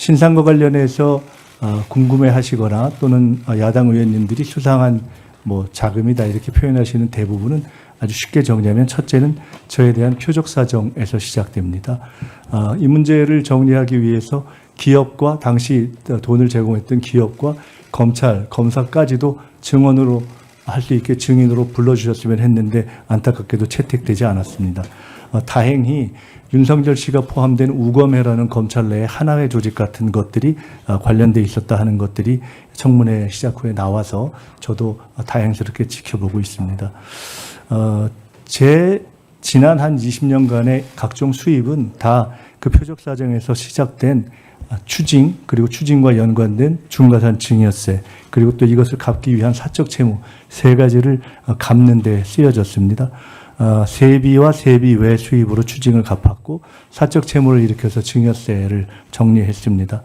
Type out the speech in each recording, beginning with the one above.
신상과 관련해서 궁금해하시거나 또는 야당 의원님들이 수상한 뭐 자금이다 이렇게 표현하시는 대부분은 아주 쉽게 정리하면 첫째는 저에 대한 표적 사정에서 시작됩니다. 이 문제를 정리하기 위해서 기업과 당시 돈을 제공했던 기업과 검찰, 검사까지도 증언으로 할 수 있게 증인으로 불러주셨으면 했는데 안타깝게도 채택되지 않았습니다. 다행히 윤석열 씨가 포함된 우검회라는 검찰 내의 하나회 조직 같은 것들이 관련돼 있었다 하는 것들이 청문회 시작 후에 나와서 저도 다행스럽게 지켜보고 있습니다. 제 지난 한 20년간의 각종 수입은 다 그 표적 사정에서 시작된 추징, 그리고 추징과 연관된 중과산 증여세, 그리고 또 이것을 갚기 위한 사적 채무 세 가지를 갚는 데 쓰여졌습니다. 세비와 세비 외 수입으로 추징을 갚았고 사적 채무를 일으켜서 증여세를 정리했습니다.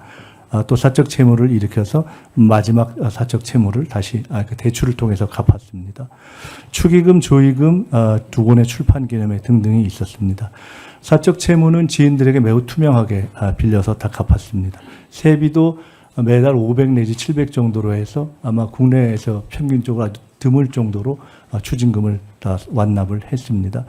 또 사적 채무를 일으켜서 마지막 사적 채무를 다시 그 대출을 통해서 갚았습니다. 축의금, 조의금, 두 권의 출판 기념회 등등이 있었습니다. 사적 채무는 지인들에게 매우 투명하게 빌려서 다 갚았습니다. 세비도 매달 500 내지 700 정도로 해서 아마 국내에서 평균적으로 아주 드물 정도로 추징금을 다 완납을 했습니다.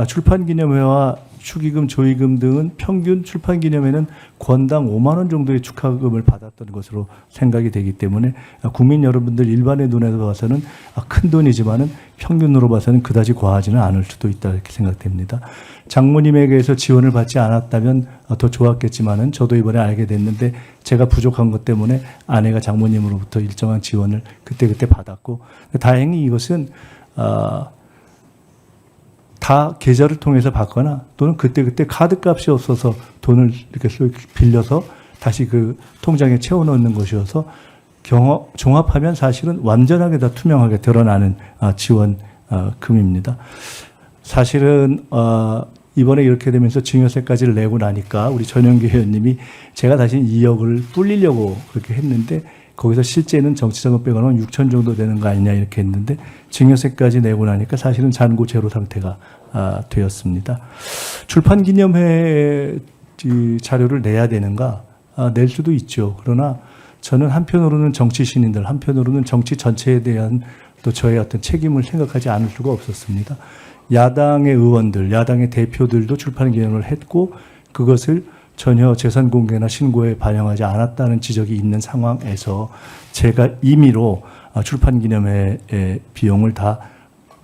출판기념회와 축의금, 조의금 등은 평균 출판기념회는 권당 5만 원 정도의 축하금을 받았던 것으로 생각이 되기 때문에 국민 여러분들 일반의 눈에서 봐서는 큰 돈이지만은 평균으로 봐서는 그다지 과하지는 않을 수도 있다 이렇게 생각됩니다. 장모님에게서 지원을 받지 않았다면 더 좋았겠지만은 저도 이번에 알게 됐는데 제가 부족한 것 때문에 아내가 장모님으로부터 일정한 지원을 그때 받았고 다행히 이것은 다 계좌를 통해서 받거나 또는 그때 카드값이 없어서 돈을 이렇게 빌려서 다시 그 통장에 채워넣는 것이어서 종합하면 사실은 완전하게 다 투명하게 드러나는 지원금입니다. 사실은 이번에 이렇게 되면서 증여세까지를 내고 나니까 우리 전영기 의원님이 제가 다시 2억을 불리려고 그렇게 했는데 거기서 실제는 정치자금 빼고는 6천 정도 되는 거 아니냐 이렇게 했는데 증여세까지 내고 나니까 사실은 잔고 제로 상태가 되었습니다. 출판기념회 자료를 내야 되는가? 낼 수도 있죠. 그러나 저는 한편으로는 정치 신인들, 한편으로는 정치 전체에 대한 또 저의 어떤 책임을 생각하지 않을 수가 없었습니다. 야당의 의원들, 야당의 대표들도 출판기념을 했고 그것을 전혀 재산 공개나 신고에 반영하지 않았다는 지적이 있는 상황에서 제가 임의로 출판기념회의 비용을 다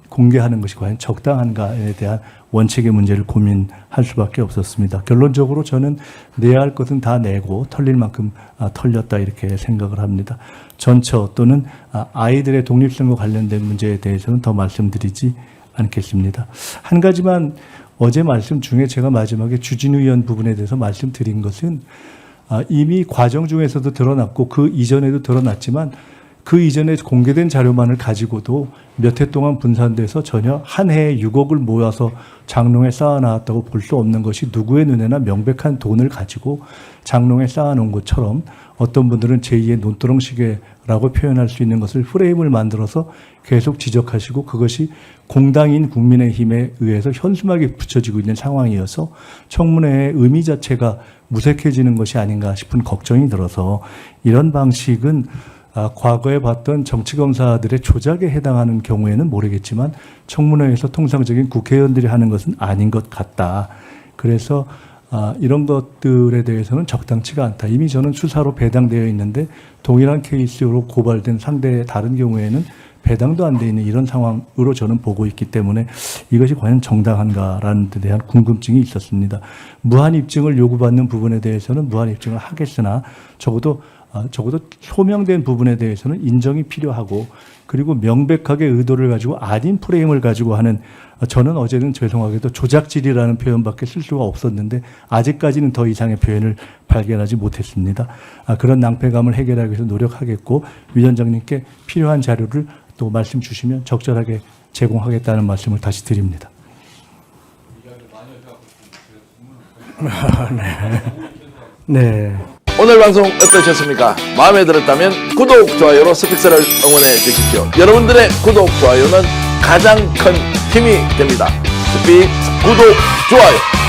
공개하는 것이 과연 적당한가에 대한 원칙의 문제를 고민할 수밖에 없었습니다. 결론적으로 저는 내야 할 것은 다 내고 털릴 만큼 털렸다 이렇게 생각을 합니다. 전처 또는 아이들의 독립성과 관련된 문제에 대해서는 더 말씀드리지 않겠습니다. 한 가지만 어제 말씀 중에 제가 마지막에 주진우 의원 부분에 대해서 말씀드린 것은 이미 과정 중에서도 드러났고 그 이전에도 드러났지만 그 이전에 공개된 자료만을 가지고도 몇 해 동안 분산돼서 전혀 한 해에 6억을 모아서 장롱에 쌓아놨다고 볼 수 없는 것이 누구의 눈에나 명백한 돈을 가지고 장롱에 쌓아놓은 것처럼 어떤 분들은 제2의 논두렁시계라고 표현할 수 있는 것을 프레임을 만들어서 계속 지적하시고 그것이 공당인 국민의힘에 의해서 현수막이 붙여지고 있는 상황이어서 청문회의 의미 자체가 무색해지는 것이 아닌가 싶은 걱정이 들어서 이런 방식은 과거에 봤던 정치검사들의 조작에 해당하는 경우에는 모르겠지만 청문회에서 통상적인 국회의원들이 하는 것은 아닌 것 같다. 그래서 이런 것들에 대해서는 적당치가 않다. 이미 저는 수사로 배당되어 있는데 동일한 케이스로 고발된 상대의 다른 경우에는 배당도 안 돼 있는 이런 상황으로 저는 보고 있기 때문에 이것이 과연 정당한가라는 데 대한 궁금증이 있었습니다. 무한 입증을 요구받는 부분에 대해서는 무한 입증을 하겠으나 적어도 소명된 부분에 대해서는 인정이 필요하고 그리고 명백하게 의도를 가지고 아닌 프레임을 가지고 하는 저는 어제는 죄송하게도 조작질이라는 표현밖에 쓸 수가 없었는데 아직까지는 더 이상의 표현을 발견하지 못했습니다. 그런 낭패감을 해결하기 위해서 노력하겠고 위원장님께 필요한 자료를 또 말씀 주시면 적절하게 제공하겠다는 말씀을 다시 드립니다. 네. 오늘 방송 어떠셨습니까? 마음에 들었다면 구독, 좋아요로 스픽스를 응원해 주십시오. 여러분들의 구독, 좋아요는 가장 큰 힘이 됩니다. 스픽 구독, 좋아요.